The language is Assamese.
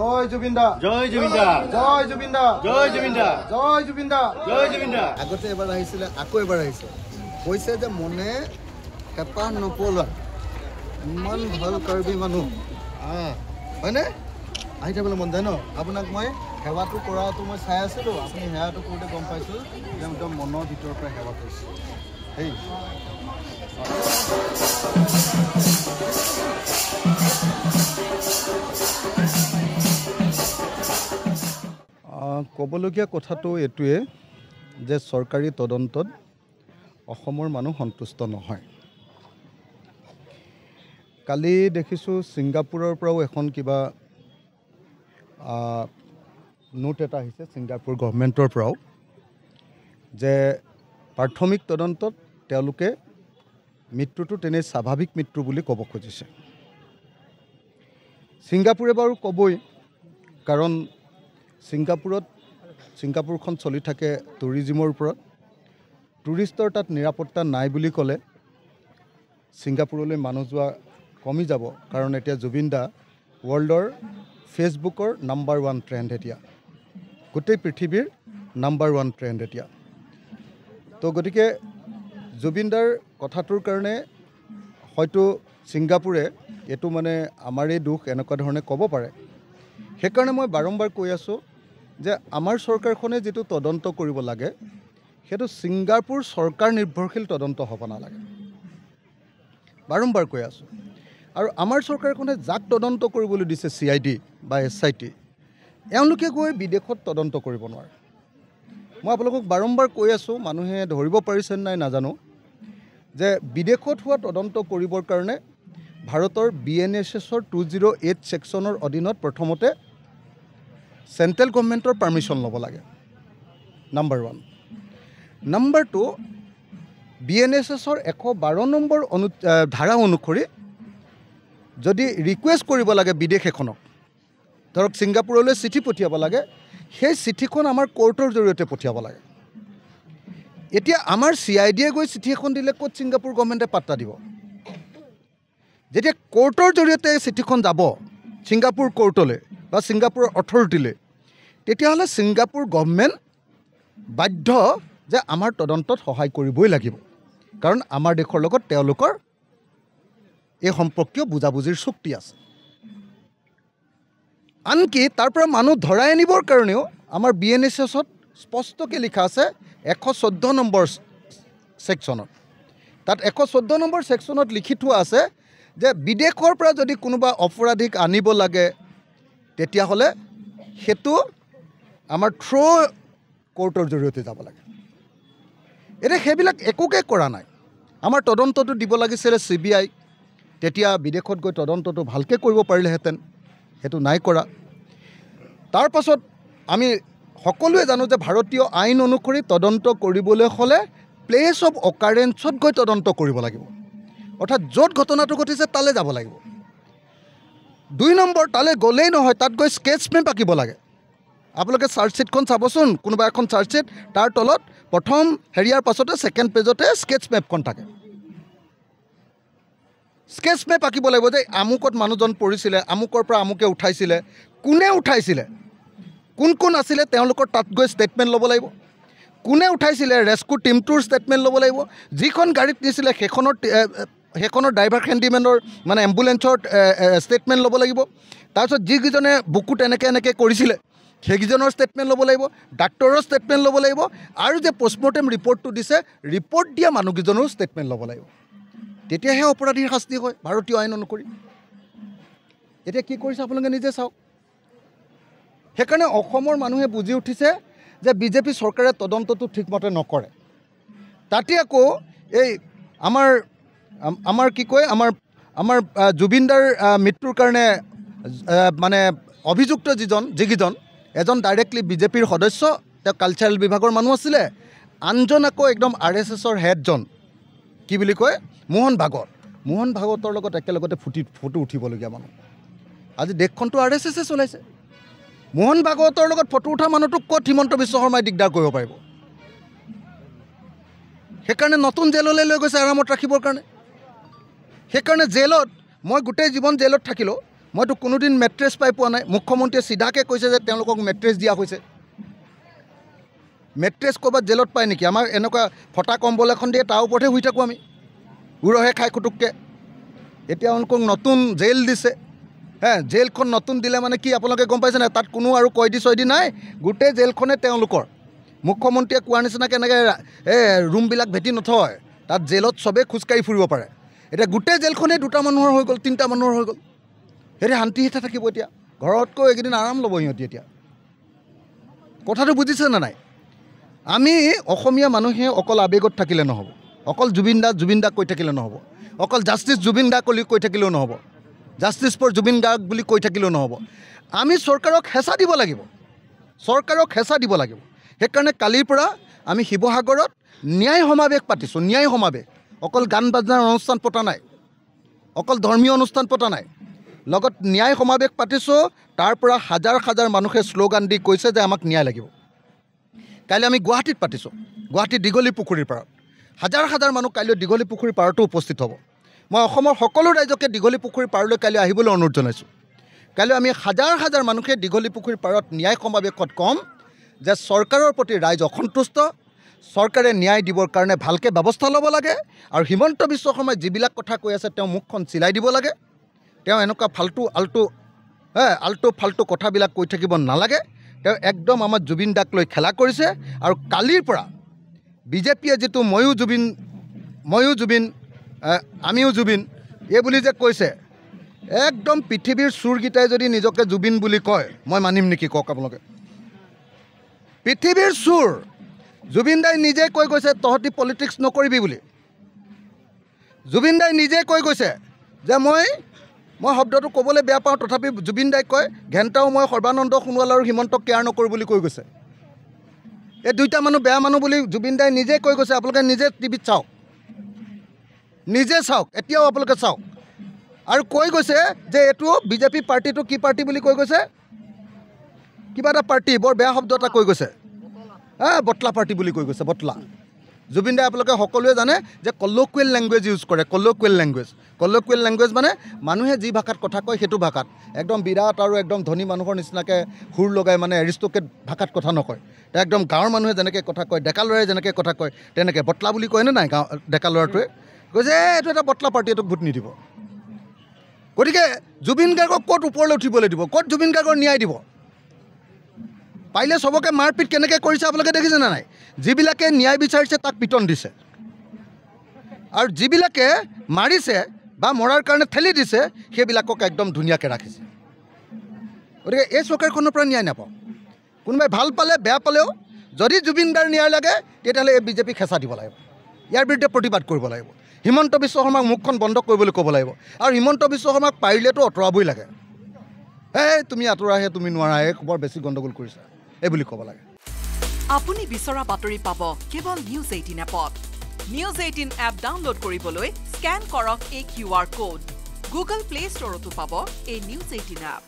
জয় জুবিনদা জয় জুবিনদা জয় জুবিনদা জয় জুবিনদা জয় জুবিনদা জয় জুবিনদা আগতে এবাৰ আহিছিলে আকৌ এবাৰ আহিছে কৈছে যে মনে হেঁপাহ নপলোৱা ইমান ভাল কাৰ্বি মানুহ হয়নে আহি থাকিবলৈ মন যায় ন আপোনাক মই সেৱাটো কৰাটো মই চাই আছিলোঁ আপুনি সেৱাটো কৰোঁতে গম পাইছোঁ যে একদম মনৰ ভিতৰৰ পৰা সেৱা কৰিছোঁ সেই ক'বলগীয়া কথাটো এইটোৱে যে চৰকাৰী তদন্তত অসমৰ মানুহ সন্তুষ্ট নহয় কালি দেখিছোঁ ছিংগাপুৰৰ পৰাও এখন কিবা নোট এটা আহিছে ছিংগাপুৰ গভৰ্ণমেণ্টৰ পৰাও যে প্ৰাথমিক তদন্তত তেওঁলোকে মৃত্যুটো তেনেই স্বাভাৱিক মৃত্যু বুলি ক'ব খুজিছে ছিংগাপুৰে বাৰু ক'বই কাৰণ ছিংগাপুৰখন চলি থাকে টুৰিজিমৰ ওপৰত টুৰিষ্টৰ তাত নিৰাপত্তা নাই বুলি ক'লে ছিংগাপুৰলৈ মানুহ যোৱা কমি যাব কাৰণ এতিয়া জুবিন দা ৱৰ্ল্ডৰ ফেচবুকৰ নাম্বাৰ 1 ট্ৰেণ্ড এতিয়া গোটেই পৃথিৱীৰ নাম্বাৰ 1 ট্ৰেণ্ড এতিয়া তো গতিকে জুবিন দাৰ কথাটোৰ কাৰণে হয়তো ছিংগাপুৰে এইটো মানে আমাৰেই দুখ এনেকুৱা ধৰণে ক'ব পাৰে সেইকাৰণে মই বাৰম্বাৰ কৈ আছোঁ যে আমাৰ চৰকাৰখনে যিটো তদন্ত কৰিব লাগে সেইটো ছিংগাপুৰ চৰকাৰ নিৰ্ভৰশীল তদন্ত হ'ব নালাগে বাৰম্বাৰ কৈ আছোঁ আৰু আমাৰ চৰকাৰখনে যাক তদন্ত কৰিবলৈ দিছে CID বা SIT এওঁলোকে গৈ বিদেশত তদন্ত কৰিব নোৱাৰে মই আপোনালোকক বাৰম্বাৰ কৈ আছোঁ মানুহে ধৰিব পাৰিছে নাই নাজানো যে বিদেশত হোৱা তদন্ত কৰিবৰ কাৰণে ভাৰতৰ BNSSৰ 208 ছেকশ্যনৰ অধীনত প্ৰথমতে চেণ্ট্ৰেল গভৰ্ণমেণ্টৰ পাৰ্মিশ্যন ল'ব লাগে নাম্বাৰ 1 নাম্বাৰ 2 BNSSৰ 112 নম্বৰ ধাৰা অনুসৰি যদি ৰিকুৱেষ্ট কৰিব লাগে বিদেশ এখনক ধৰক ছিংগাপুৰলৈ চিঠি পঠিয়াব লাগে সেই চিঠিখন আমাৰ কোৰ্টৰ জৰিয়তে পঠিয়াব লাগে এতিয়া আমাৰ CIDয়ে গৈ চিঠি এখন দিলে ক'ত ছিংগাপুৰ গভৰ্ণমেণ্টে পাত্তা দিব যেতিয়া কোৰ্টৰ জৰিয়তে চিঠিখন যাব ছিংগাপুৰ কোৰ্টলৈ বা ছিংগাপুৰৰ অথৰিটিলৈ তেতিয়াহ'লে ছিংগাপুৰ গভৰ্ণমেণ্ট বাধ্য যে আমাৰ তদন্তত সহায় কৰিবই লাগিব কাৰণ আমাৰ দেশৰ লগত তেওঁলোকৰ এই সম্পৰ্কীয় বুজাবুজিৰ চুক্তি আছে আনকি তাৰ পৰা মানুহ ধৰাই আনিবৰ কাৰণেও আমাৰ BNSSত স্পষ্টকৈ লিখা আছে 114 নম্বৰ ছেকশ্যনত তাত 114 নম্বৰ ছেকশ্যনত লিখি থোৱা আছে যে বিদেশৰ পৰা যদি কোনোবা অপৰাধীক আনিব লাগে তেতিয়াহ'লে সেইটো আমাৰ কোৰ্টৰ জৰিয়তে যাব লাগে এতিয়া সেইবিলাক একোকে কৰা নাই আমাৰ তদন্তটো দিব লাগিছিলে CBI তেতিয়া বিদেশত গৈ তদন্তটো ভালকৈ কৰিব পাৰিলেহেঁতেন সেইটো নাই কৰা তাৰ পাছত আমি সকলোৱে জানো যে ভাৰতীয় আইন অনুসৰি তদন্ত কৰিবলৈ হ'লে প্লেচ অফ অকাৰেঞ্চত গৈ তদন্ত কৰিব লাগিব অৰ্থাৎ য'ত ঘটনাটো ঘটিছে তালৈ যাব লাগিব 2 নম্বৰ তালৈ গ'লেই নহয় তাত গৈ স্কেচ মেপ আঁকিব লাগে আপোনালোকে চাৰ্জশ্বিটখন চাবচোন কোনোবা এখন চাৰ্জশ্বিট তাৰ তলত প্ৰথম হেৰিয়াৰ পাছতে ছেকেণ্ড পেজতে স্কেচ মেপখন থাকে স্কেচ মেপ আঁকিব লাগিব যে আমুকত মানুহজন পৰিছিলে আমুকৰ পৰা আমুকে উঠাইছিলে কোনে উঠাইছিলে কোন কোন আছিলে তেওঁলোকৰ তাত গৈ ষ্টেটমেণ্ট ল'ব লাগিব কোনে উঠাইছিলে ৰেস্কিউ টিমটোৰ ষ্টেটমেণ্ট ল'ব লাগিব যিখন গাড়ীত নিছিলে সেইখনৰ ড্ৰাইভাৰ হেণ্ডিমেনৰ মানে এম্বুলেঞ্চৰ ষ্টেটমেণ্ট ল'ব লাগিব তাৰপিছত যিকেইজনে বুকুত এনেকৈ কৰিছিলে সেইকেইজনৰ ষ্টেটমেণ্ট ল'ব লাগিব ডাক্তৰৰ ষ্টেটমেণ্ট ল'ব লাগিব আৰু যে পষ্টমৰ্টেম ৰিপৰ্টটো দিছে ৰিপৰ্ট দিয়া মানুহকেইজনৰ ষ্টেটমেণ্ট ল'ব লাগিব তেতিয়াহে অপৰাধীৰ শাস্তি হয় ভাৰতীয় আইন অনুসৰি এতিয়া কি কৰিছে আপোনালোকে নিজে চাওক সেইকাৰণে অসমৰ মানুহে বুজি উঠিছে যে বিজেপি চৰকাৰে তদন্তটো ঠিকমতে নকৰে তাতে আকৌ এই আমাৰ কি কয় আমাৰ জুবিনদাৰ মৃত্যুৰ কাৰণে মানে অভিযুক্ত যিকেইজন এজন ডাইৰেক্টলি বিজেপিৰ সদস্য তেওঁ কালচাৰেল বিভাগৰ মানুহ আছিলে আনজন আকৌ একদম RSSৰ হেডজন কি বুলি কয় মোহন ভাগৱতৰ লগত একেলগতে ফটো উঠিবলগীয়া মানুহ আজি দেশখনটো RSSে চলাইছে মোহন ভাগৱতৰ লগত ফটো উঠা মানুহটোক ক'ত হিমন্ত বিশ্ব শৰ্মাই দিগদাৰ কৰিব পাৰিব সেইকাৰণে নতুন জেললৈ লৈ গৈছে আৰামত ৰাখিবৰ কাৰণে সেইকাৰণে জেলত মই গোটেই জীৱন জেলত থাকিলোঁ মইতো কোনোদিন মেট্ৰেছ পাই পোৱা নাই মুখ্যমন্ত্ৰীয়ে চিধাকৈ কৈছে যে তেওঁলোকক মেট্ৰেছ দিয়া হৈছে মেট্ৰেছ ক'ৰবাত জেলত পায় নেকি আমাৰ এনেকুৱা ফটা কম্বল এখন দিয়ে তাৰ ওপৰতহে শুই থাকোঁ আমি উৰহে খাই খুটুককৈ এতিয়া তেওঁলোকক নতুন জেল দিছে জেলখন নতুন দিলে মানে কি আপোনালোকে গম পাইছে নাই তাত কোনো আৰু কয়দী চয়দী নাই গোটেই জেলখনে তেওঁলোকৰ মুখ্যমন্ত্ৰীয়ে কোৱাৰ নিচিনাকৈ এনেকৈ ৰুমবিলাক ভেটি নথয় তাত জেলত চবেই খোজকাঢ়ি ফুৰিব পাৰে এতিয়া গোটেই জেলখনেই 2টা মানুহৰ হৈ গ'ল 3টা মানুহৰ হৈ গ'ল সিহঁতে শান্তিহিতে থাকিব এতিয়া ঘৰতকৈ এইকেইদিন আৰাম ল'ব সিহঁতি এতিয়া কথাটো বুজিছে নে নাই আমি অসমীয়া মানুহে অকল আৱেগত থাকিলে নহ'ব অকল জুবিন দাক কৈ থাকিলে নহ'ব অকল জাষ্টিছ জুবিন দাক কৈ থাকিলেও নহ'ব জাষ্টিছ ফৰ জুবিন গাৰ্গ বুলি কৈ থাকিলেও নহ'ব আমি চৰকাৰক হেঁচা দিব লাগিব সেইকাৰণে কালিৰ পৰা আমি শিৱসাগৰত ন্যায় সমাৱেশ পাতিছোঁ ন্যায় সমাৱেশ অকল গান বাজনাৰ অনুষ্ঠান পতা নাই অকল ধৰ্মীয় অনুষ্ঠান পতা নাই লগত ন্যায় সমাৱেশ পাতিছোঁ তাৰ পৰা হাজাৰ হাজাৰ মানুহে শ্লোগান দি কৈছে যে আমাক ন্যায় লাগিব কাইলৈ আমি গুৱাহাটীত পাতিছোঁ গুৱাহাটী দীঘলী পুখুৰীৰ পাৰত হাজাৰ হাজাৰ মানুহ কাইলৈ দীঘলী পুখুৰীৰ পাৰতো উপস্থিত হ'ব মই অসমৰ সকলো ৰাইজকে দীঘলী পুখুৰীৰ পাৰলৈ কাইলৈ আহিবলৈ অনুৰোধ জনাইছোঁ কাইলৈ আমি হাজাৰ হাজাৰ মানুহে দীঘলী পুখুৰীৰ পাৰত ন্যায় সমাৱেশত ক'ম যে চৰকাৰৰ প্ৰতি ৰাইজ অসন্তুষ্ট চৰকাৰে ন্যায় দিবৰ কাৰণে ভালকৈ ব্যৱস্থা ল'ব লাগে আৰু হিমন্ত বিশ্ব শৰ্মাই যিবিলাক কথা কৈ আছে তেওঁ মুখখন চিলাই দিব লাগে তেওঁ এনেকুৱা আল্টু ফাল্টু কথাবিলাক কৈ থাকিব নালাগে তেওঁ একদম আমাৰ জুবিন দাক লৈ খেলা কৰিছে আৰু কালিৰ পৰা বিজেপিয়ে যিটো ময়ো জুবিন আমিও জুবিন এই বুলি যে কৈছে একদম পৃথিৱীৰ চোৰকেইটাই যদি নিজকে জুবিন বুলি কয় মই মানিম নেকি কওক আপোনালোকে পৃথিৱীৰ চোৰ জুবিন দাই নিজে কৈ গৈছে তহঁতি পলিটিক্স নকৰিবি বুলি জুবিন দাই নিজে কৈ গৈছে যে মই শব্দটো ক'বলৈ বেয়া পাওঁ তথাপি জুবিন দাই কয় ঘেণ্টাও মই সৰ্বানন্দ সোণোৱাল আৰু হিমন্তক কেয়াৰ নকৰোঁ বুলি কৈ গৈছে এই 2টা মানুহ বেয়া মানুহ বুলি জুবিন দাই নিজে কৈ গৈছে আপোনালোকে নিজে টিভিত চাওক এতিয়াও আপোনালোকে চাওক আৰু কৈ গৈছে যে এইটো বিজেপি পাৰ্টিটো কি পাৰ্টি বুলি কৈ গৈছে কিবা এটা পাৰ্টি বৰ বেয়া শব্দ এটা কৈ গৈছে বটলা পাৰ্টি বুলি কৈ গৈছে বটলা জুবিন দাই আপোনালোকে সকলোৱে জানে যে কলকুৱেল লেংগুৱেজ ইউজ কৰে কলকুৱেল লেংগুৱেজ মানে মানুহে যি ভাষাত কথা কয় সেইটো ভাষাত একদম বিৰাট আৰু একদম ধনী মানুহৰ নিচিনাকৈ সুৰ লগাই মানে এৰিষ্টকেট ভাষাত কথা নকয় তেওঁ একদম গাঁৱৰ মানুহে যেনেকৈ কথা কয় ডেকা ল'ৰাই যেনেকৈ কথা কয় তেনেকৈ বটলা বুলি কয়নে নাই গাঁও ডেকা ল'ৰাটোৱে কৈছে এইটো এটা বটলা পাৰ্টি এইটোক ভোট নিদিব গতিকে জুবিন গাৰ্গক ক'ত ওপৰলৈ উঠিবলৈ দিব ক'ত জুবিন গাৰ্গৰ ন্যায় দিব পাৰিলে চবকে মাৰপিট কেনেকৈ কৰিছে আপোনালোকে দেখিছে নে নাই যিবিলাকে ন্যায় বিচাৰিছে তাক পিটন দিছে আৰু যিবিলাকে মাৰিছে বা মৰাৰ কাৰণে ঠেলি দিছে সেইবিলাকক একদম ধুনীয়াকৈ ৰাখিছে গতিকে এই চৰকাৰখনৰ পৰা ন্যায় নাপাওঁ কোনোবাই ভাল পালে বেয়া পালেও যদি জুবিন গাৰ্গ ন্যায় লাগে তেতিয়াহ'লে এই বিজেপিক হেঁচা দিব লাগিব ইয়াৰ বিৰুদ্ধে প্ৰতিবাদ কৰিব লাগিব হিমন্ত বিশ্ব শৰ্মাক মুখখন বন্ধ কৰিবলৈ ক'ব লাগিব আৰু হিমন্ত বিশ্ব শৰ্মাক পাৰিলেতো আঁতৰাবই লাগে তুমি আঁতৰাহে তুমি নোৱাৰা বৰ বেছি গণ্ডগোল কৰিছা এই বুলি ক'ব লাগে আপুনি বিচৰা বাতৰি পাব কেৱল নিউজ 18 এপত নিউজ 18 এপ ডাউনলোড কৰিবলৈ স্ক্যান কৰক এই QR কোড গুগল প্লে ষ্টৰতো পাব এই নিউজ 18 এপ